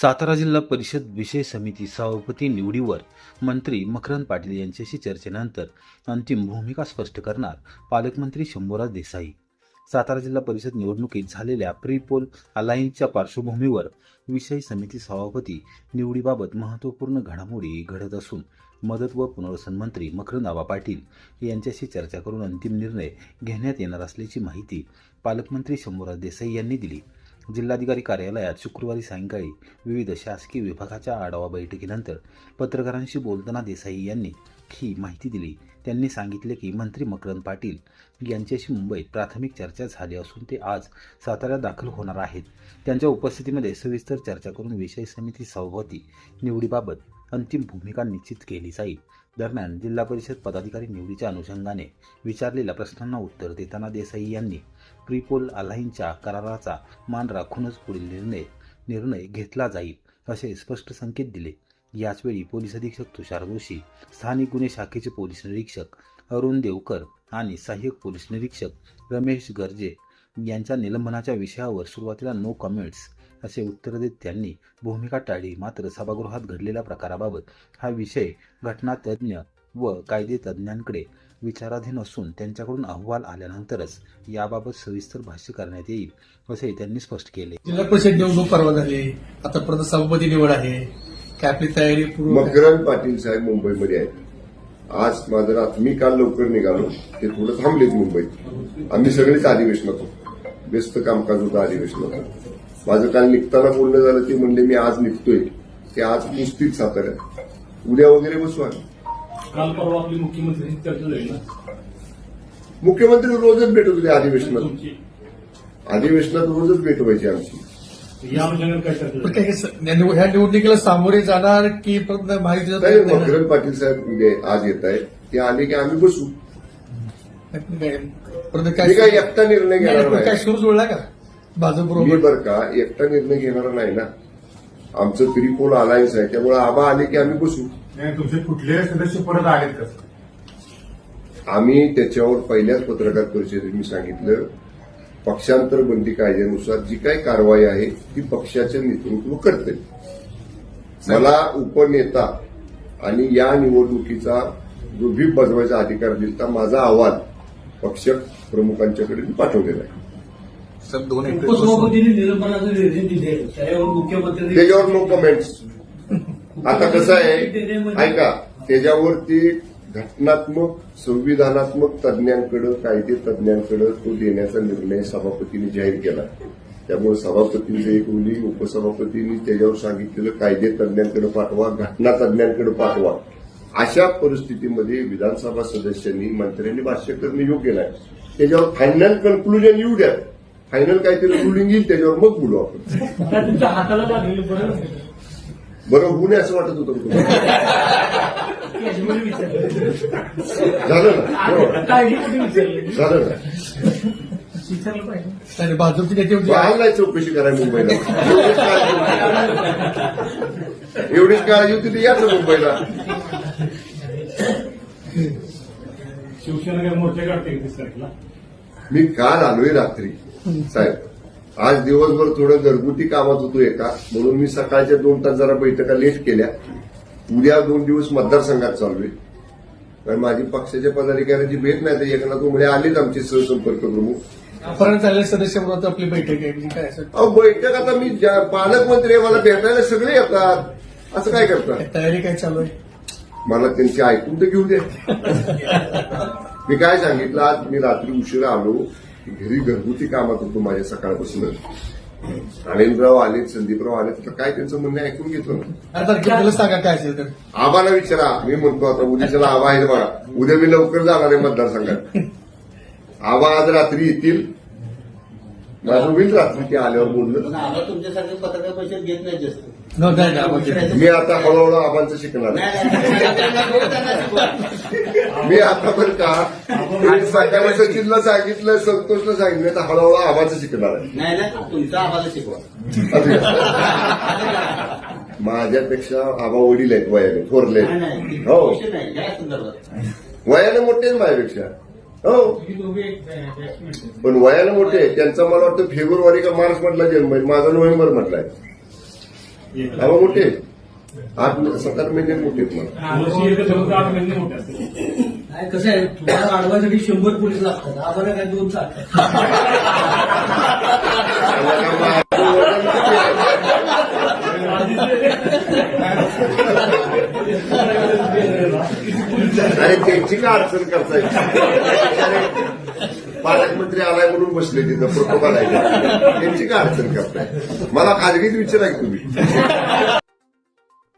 सातारा जिल्हा परिषद विषय समिती सभापती निवडीवर मंत्री मकरंद पाटील यांच्याशी चर्चेनंतर अंतिम भूमिका स्पष्ट करणार पालकमंत्री शंभूराज देसाई. सातारा जिल्हा परिषद निवडणुकीत झालेल्या प्री-पोल अलायन्सच्या पार्श्वभूमीवर विषय समिती सभापती निवडीबाबत महत्त्वपूर्ण घडामोडी घडत असून मदत व पुनर्वसन मंत्री मकरंद पाटील यांच्याशी चर्चा करून अंतिम निर्णय घेण्यात येणार असल्याची माहिती पालकमंत्री शंभूराज देसाई यांनी दिली. जिल्हाधिकारी कार्यालयात शुक्रवारी सायंकाळी विविध शासकीय विभागाच्या आढावा बैठकीनंतर पत्रकारांशी बोलताना देसाई यांनी ही माहिती दिली. त्यांनी सांगितले की मंत्री मकरंद पाटील यांच्याशी मुंबईत प्राथमिक चर्चा झाली असून ते आज साताऱ्यात दाखल होणार आहेत. त्यांच्या उपस्थितीमध्ये सविस्तर चर्चा करून विषय समिती सभापती निवडीबाबत अंतिम भूमिका निश्चित केली जाईल. दरम्यान जिल्हा परिषद पदाधिकारी निवडीच्या अनुषंगाने विचारलेल्या प्रश्नांना उत्तर देताना देसाई यांनी प्री-पोल अलायन्सच्या कराराचा मान राखूनच पुढील निर्णय घेतला जाईल असे स्पष्ट संकेत दिले. याचवेळी पोलीस अधीक्षक तुषार जोशी, स्थानिक गुन्हे शाखेचे पोलीस निरीक्षक अरुण देवकर आणि सहाय्यक पोलीस निरीक्षक रमेश गर्जे यांच्या निलंबनाच्या विषयावर सुरुवातीला नो कमेंट्स असे उत्तर देत त्यांनी भूमिका टाळली. मात्र सभागृहात घडलेल्या प्रकाराबाबत हा विषय घटनातज्ञ व कायदेतज्ञांकडे विचाराधीन असून त्यांच्याकडून अहवाल आल्यानंतरच याबाबत सविस्तर भाष्य करण्यात येईल असे त्यांनी स्पष्ट केले. जिल्हा परिषद निवडणूक परवा झाली, आतापर्यंत सभापती निवड आहे, काय आपली तयारी पूर्ण? मकरंद पाटील साहेब मुंबईमध्ये आहेत. आज माझं रात्र मी काल लवकर निघालो, ते थोडं थांबलेत मुंबईत. आम्ही सगळेच अधिवेशनात होतो, व्यस्त कामकाज होतं अधिवेशनात. माझं काल निघताना बोलणं झालं, ते म्हणले मी आज निघतोय, ते आज पुसतील साताऱ्यात, उद्या वगैरे बसू आम्ही. काल परवा आपली मुख्यमंत्र्यांची चर्चा झाली ना? मुख्यमंत्री रोजच भेटत होते अधिवेशनात रोजच भेट व्हायची आमची. या अनुषंगाने काय चर्चा पण झाली? काय ह्या निवडणुकीला सामोरे जाणार की फक्त माहिती नाही, मकरंद पाटील साहेब उद्या आज येत आहेत, ते आले की आम्ही बसू. मी काय एकटा निर्णय घेणार काय नाही. सुरू जुळला का भाजप मी बरोबर? बरं का एकटा निर्णय घेणार नाही ना. आमचं प्री-पोल अलायन्स आहे, त्यामुळे आबा आले की आम्ही बसू. नाही, तुमचे कुठले सदस्य परत आलेत कसं? आम्ही त्याच्यावर पहिल्याच पत्रकार परिषदेत मी सांगितलं, पक्षांतर बंदी कायद्यानुसार जी काही कारवाई आहे ती पक्षाचे नेतृत्व करते. मला उपनेता आणि या निवडणुकीचा जो व्हीप बजवायचा अधिकार दिला, माझा अहवाल पक्ष प्रमुखांच्याकडे मी पाठवलेला आहे. उपसभापतींनी निलंबनाचे निर्णय दिले, त्याच्यावर मुख्यमंत्री त्याच्यावर नो कमेंट्स. आता कसं आहे ऐका, त्याच्यावरती घटनात्मक संविधानात्मक तज्ञांकडे कायदे तज्ञांकडे तो देण्याचा निर्णय सभापतींनी जाहीर केला. त्यामुळे सभापतींचं एक रुलिंग उपसभापतींनी त्याच्यावर सांगितलेलं कायदे तज्ञांकडे पाठवा, घटना तज्ञांकडे पाठवा. अशा परिस्थितीमध्ये विधानसभा सदस्यांनी मंत्र्यांनी भाष्य करणे योग्य नाही. त्याच्यावर फायनल कन्क्लुजन येऊ द्या, फायनल काहीतरी रुलिंग येईल, त्याच्यावर मग बोलू आपण. तुमच्या हाताला लागलेलं बरं बरं होऊ नये असं वाटत होतं कॅज्युअली विचारलं. झालं ना? बरोबर. काळजी कुठे विचारली? झालं ना? विचारलं पाहिजे. आणि भाजपची नेते बाहेर नाही चौकशी करायला मुंबईला. एवढीच काळजी होती, ते याचं मुंबईला. शिवसेना काय मोर्चा काढते 31 तारखेला? मी काल आलोय रात्री साहेब. आज दिवसभर थोडं घरगुती कामात होतो एका, म्हणून मी सकाळच्या 2 तास जरा बैठका लेट केल्या. उद्या 2 दिवस मतदारसंघात चाललोय, कारण माझी पक्षाच्या पदाधिकाऱ्यांची भेट नाही. तर एकनाथ उमळे आलेच आमचे सहसंपर्क प्रमुख. परत झालेल्या सदस्याबरोबर आपली बैठक आहे, म्हणजे काय असं अहो बैठक आता मी पालकमंत्री आहे, मला भेटायला सगळे येतात. असं काय करतात? तयारी काय चालू आहे? मला त्यांची ऐकून तर घेऊ द्या. मी काय सांगितलं, आज मी रात्री उशिरा आलो, घरी घरगुती कामात होतो माझ्या सकाळपासून. अनिलराव आले, संदीपराव आले, तर काय त्यांचं म्हणणं ऐकून घेतो ना. आता तारखेला सांगा काय असेल तर. आबाला विचारा, मी म्हणतो आता उद्याच्याला आबा आहे बघा, उद्या मी लवकर जाणार आहे मतदारसंघात. आबा आज रात्री येतील, माझं होईल रात्री ते आल्यावर बोललं. आबा तुमच्यासारखे पत्रकार परिषद घेत नाही जास्त. मी आता हळूहळू आबांचं शिकणार आहे. मी आता पण का सकाळी सचिनला सांगितलं, संतोषला सांगितलं, तर हळूहळू आबाचं शिकणार आहे. नाही ना, तुमचा आबाला शिकवा. माझ्यापेक्षा आबा वडील आहेत वयाने, थोरले. नाही, हो, विषय नाही या संदर्भात. वयाने मोठे आहेत माझ्यापेक्षा. हो, पण वयाने मोठे. त्यांचा मला वाटतं फेब्रुवारी का मार्च मधला जन्म आहे, माझा नोव्हेंबर मधला आहे. अहो मोठे 8-7 महिने मोठे आहेत मला. वर्षी एक धरून 8 महिने मोठे असते. काय कसं आहे, तुम्हाला अडवायसाठी 100 पोलीस लागतात, आम्हाला काय 2 लागतात. अरे त्यांची का अडचण करताय? पालकमंत्री आलाय म्हणून बसले तिथं प्रोटोकॉल आहे त्यांची का अडचण करताय? मला खाजगीत विचारा की तुम्ही.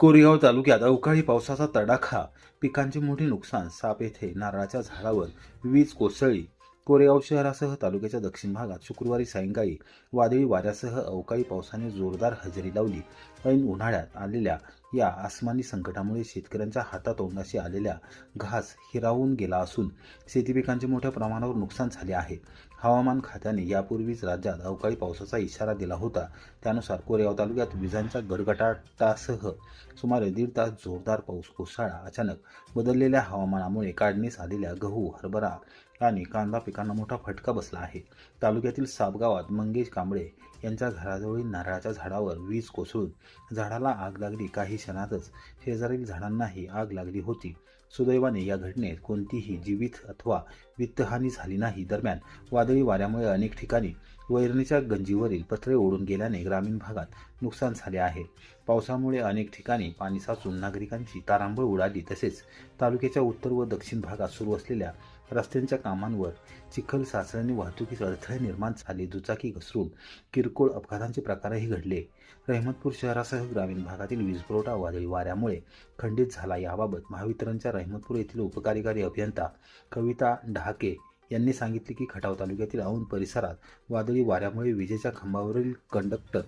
कोरेगाव तालुक्यात अवकाळी पावसाचा तडाखा, पिकांचे मोठे नुकसान. साप येथे नारळाच्या झाडावर वीज कोसळली. कोरेगाव शहरासह तालुक्याच्या दक्षिण भागात शुक्रवारी सायंकाळी वादळी वाऱ्यासह अवकाळी पावसाने जोरदार हजेरी लावली. ऐन उन्हाळ्यात आलेल्या या आसमानी संकटामुळे शेतकऱ्यांच्या हातातोंडाशी आलेल्या घास हिरावून गेला असून शेती पिकांचे मोठ्या प्रमाणावर नुकसान झाले आहे. हवामान खात्याने यापूर्वीच राज्यात अवकाळी पावसाचा इशारा दिला होता. त्यानुसार कोरेगाव तालुक्यात विजांच्या गडगडाटासह सुमारे 1.5 तास जोरदार पाऊस कोसळला. अचानक बदललेल्या हवामानामुळे काढणीस आलेल्या गहू, हरभरा आणि कांदा पिकांना मोठा फटका बसला आहे. तालुक्यातील साप गावात मंगेश कांबळे यांच्या घराजवळील नारळाच्या झाडावर वीज कोसळून झाडाला आग लागली. काही क्षणातच शेजारील झाडांनाही आग लागली होती. सुदैवाने या घटनेत कोणतीही जीवित अथवा वित्तहानी झाली नाही. दरम्यान वादळी वाऱ्यामुळे अनेक ठिकाणी वैरणीच्या गंजीवरील पत्रे ओढून गेल्याने ग्रामीण भागात नुकसान झाले आहे. पावसामुळे अनेक ठिकाणी पाणी साचून नागरिकांची तारांबळ उडाली. तसेच तालुक्याच्या उत्तर व दक्षिण भागात सुरू असलेल्या रस्त्यांच्या कामांवर चिखल साचल्याने वाहतुकीस अडथळे निर्माण झाले. दुचाकी घसरून किरकोळ अपघातांचे प्रकारही घडले. रहमतपूर शहरासह ग्रामीण भागातील वीजपुरवठा वादळी वाऱ्यामुळे खंडित झाला. याबाबत महावितरणच्या रहमतपूर येथील उपकार्यकारी अभियंता कविता ढाके यांनी सांगितले की खटाव तालुक्यातील औंध परिसरात वादळी वाऱ्यामुळे विजेच्या खांबावरील कंडक्टर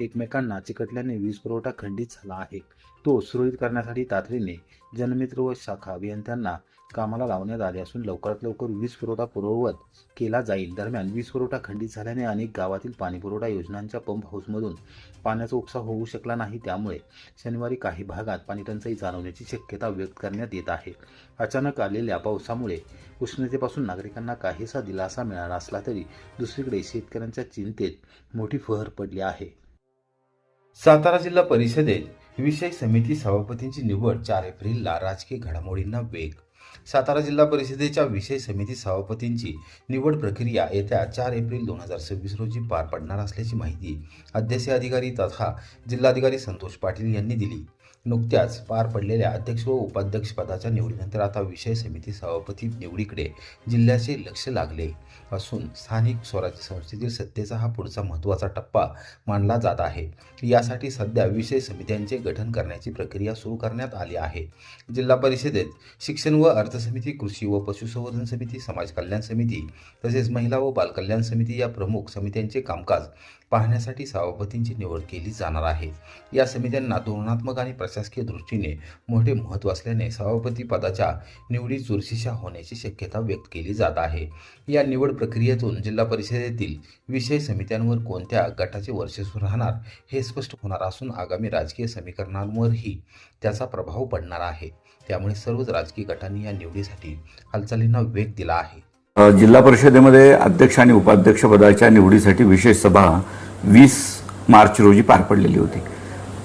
एकमेकांना चिकटल्याने वीज पुरवठा खंडित झाला आहे. तो सुरळीत करण्यासाठी तातडीने जनमित्र व शाखा अभियंत्यांना कामाला लावण्यात आले असून लवकरात लवकर वीज पुरवठा पूर्ववत केला जाईल. दरम्यान वीज पुरवठा खंडित झाल्याने अनेक गावातील पाणीपुरवठा योजनांच्या पंप हाऊसमधून पाण्याचा उपसा होऊ शकला नाही. त्यामुळे शनिवारी काही भागात पाणीटंचाई जाणवण्याची शक्यता व्यक्त करण्यात येत आहे. अचानक आलेल्या पावसामुळे उष्णतेपासून नागरिकांना काहीसा दिलासा मिळाला असला तरी दुसरीकडे शेतकऱ्यांच्या चिंतेत मोठी फहर पडली आहे. सातारा जिल्हा परिषदेत विषय समिती सभापतींची निवड 4 एप्रिलला राजकीय घडामोडींना वेग. सातारा जिल्हा परिषदेच्या विषय समिती सभापतींची निवड प्रक्रिया येत्या 4 एप्रिल 2026 रोजी पार पडणार असल्याची माहिती अध्यक्षीय अधिकारी तथा जिल्हाधिकारी संतोष पाटील यांनी दिली. नुकत्याच पार पडलेल्या अध्यक्ष व उपाध्यक्ष पदाच्या निवडीनंतर आता विषय समिती सभापती निवडीकडे जिल्ह्याचे लक्ष लागले असून स्थानिक स्वराज्य संस्थेतील सत्तेचा हा पुढचा महत्त्वाचा टप्पा मानला जात आहे. यासाठी सध्या विषय समित्यांचे गठन करण्याची प्रक्रिया सुरू करण्यात आली आहे. जिल्हा परिषदेत शिक्षण व अर्थ समिती, कृषी व पशुसंवर्धन समिती, समाज कल्याण समिती तसेच महिला व बालकल्याण समिती या प्रमुख समित्यांचे कामकाज पाहण्यासाठी सभापतींची निवड केली जाणार आहे. या समित्यांना धोरणात्मक आणि प्रशासकीय दृष्टीने मोठे महत्त्व असल्याने सभापती पदाच्या निवडी चुरशीच्या होण्याची शक्यता व्यक्त केली जात आहे. या निवड प्रक्रियेतून जिल्हा परिषदेतील विषय समित्यांवर कोणत्या गटाचे वर्चस्व राहणार हे स्पष्ट होणार असून आगामी राजकीय समीकरणांवरही त्याचा प्रभाव पडणार आहे. त्यामुळे सर्वच राजकीय गटांनी या निवडीसाठी हालचालींना वेग दिला आहे. जिल्हा परिषदेमध्ये अध्यक्ष आणि उपाध्यक्ष पदाच्या निवडीसाठी विशेष सभा 20 मार्च रोजी पार पडलेली होती.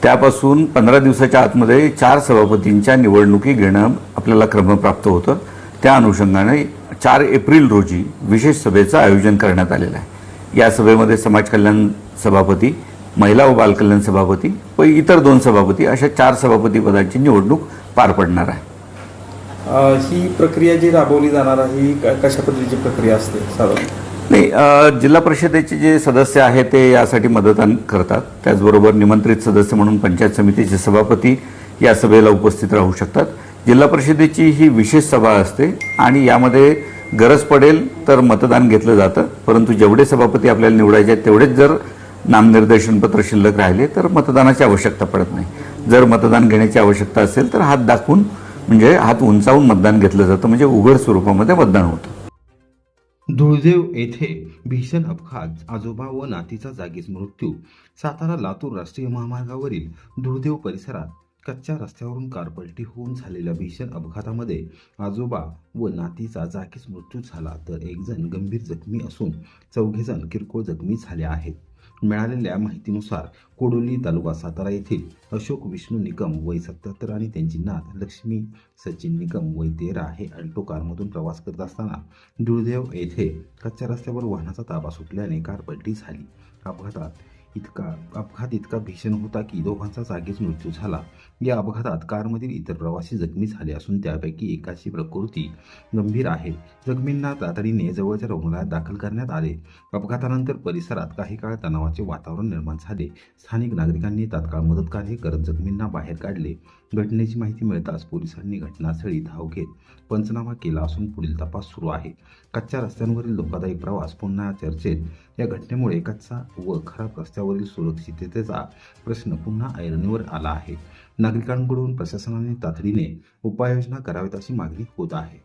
त्यापासून 15 दिवसाच्या आतमध्ये 4 सभापतींच्या निवडणुकी घेणं आपल्याला क्रमप्राप्त होतं. त्या अनुषंगाने 4 एप्रिल रोजी विशेष सभेचं आयोजन करण्यात आलेलं आहे. या सभेमध्ये समाज कल्याण सभापती, महिला व बालकल्याण सभापती व इतर 2 सभापती अशा 4 सभापती पदाची निवडणूक पार पडणार आहे. ही प्रक्रिया जी राबवली जाणार आहे ही कशा पद्धतीची प्रक्रिया असते साधारण? नाही, जिल्हा परिषदेचे जे सदस्य आहेत ते यासाठी मतदान करतात. त्याचबरोबर निमंत्रित सदस्य म्हणून पंचायत समितीचे सभापती या सभेला उपस्थित राहू शकतात. जिल्हा परिषदेची ही विशेष सभा असते आणि यामध्ये गरज पडेल तर मतदान घेतलं जातं. परंतु जेवढे सभापती आपल्याला निवडायचे आहेत तेवढेच जर नामनिर्देशन पत्र शिल्लक राहिले तर मतदानाची आवश्यकता पडत नाही. जर मतदान घेण्याची आवश्यकता असेल तर हात दाखवून म्हणजे हात उंचावून मतदान घेतलं जातं, म्हणजे उघड स्वरूपामध्ये मतदान होतं. धुळदेव येथे भीषण अपघात, आजोबा व नातीचा जागीच मृत्यू. सातारा लातूर राष्ट्रीय महामार्गावरील धुळदेव परिसरात कच्च्या रस्त्यावरून कार पलटी होऊन झालेल्या भीषण अपघातामध्ये आजोबा व नातीचा जागीच मृत्यू झाला, तर एक जण गंभीर जखमी असून 4 जण किरकोळ जखमी झाले आहेत. मिळालेल्या माहितीनुसार कोडोली तालुका सातारा येथील अशोक विष्णू निकम वय 77 आणि त्यांची नात लक्ष्मी सचिन निकम वय 13 हे अल्टो कारमधून प्रवास करत असताना दुर्दैव येथे कच्च्या रस्त्यावर वाहनाचा ताबा सुटल्याने कार पलटी झाली. अपघात इतका भीषण होता की दोघांचा जागीच मृत्यू झाला. या अपघातात कारमधील इतर प्रवासी जखमी झाले असून त्यापैकी एकाची प्रकृती गंभीर आहे. जखमींना तातडीने जवळच्या रुग्णालयात दाखल करण्यात आले. अपघातानंतर परिसरात काही काळ तणावाचे वातावरण निर्माण झाले. स्थानिक नागरिकांनी तात्काळ मदतकार्य करत जखमींना बाहेर काढले. घटनेची माहिती मिळताच पोलिसांनी घटनास्थळी धाव घेत पंचनामा केला असून पुढील तपास सुरू आहे. कच्च्या रस्त्यांवरील धोकादायक प्रवास पुन्हा चर्चेत. या घटनेमुळे कच्चा व खराब रस्त्यावरील सुरक्षिततेचा प्रश्न पुन्हा ऐरणीवर आला आहे. नागरिकांकडून प्रशासनाने तातडीने उपाययोजना कराव्यात अशी मागणी होत आहे.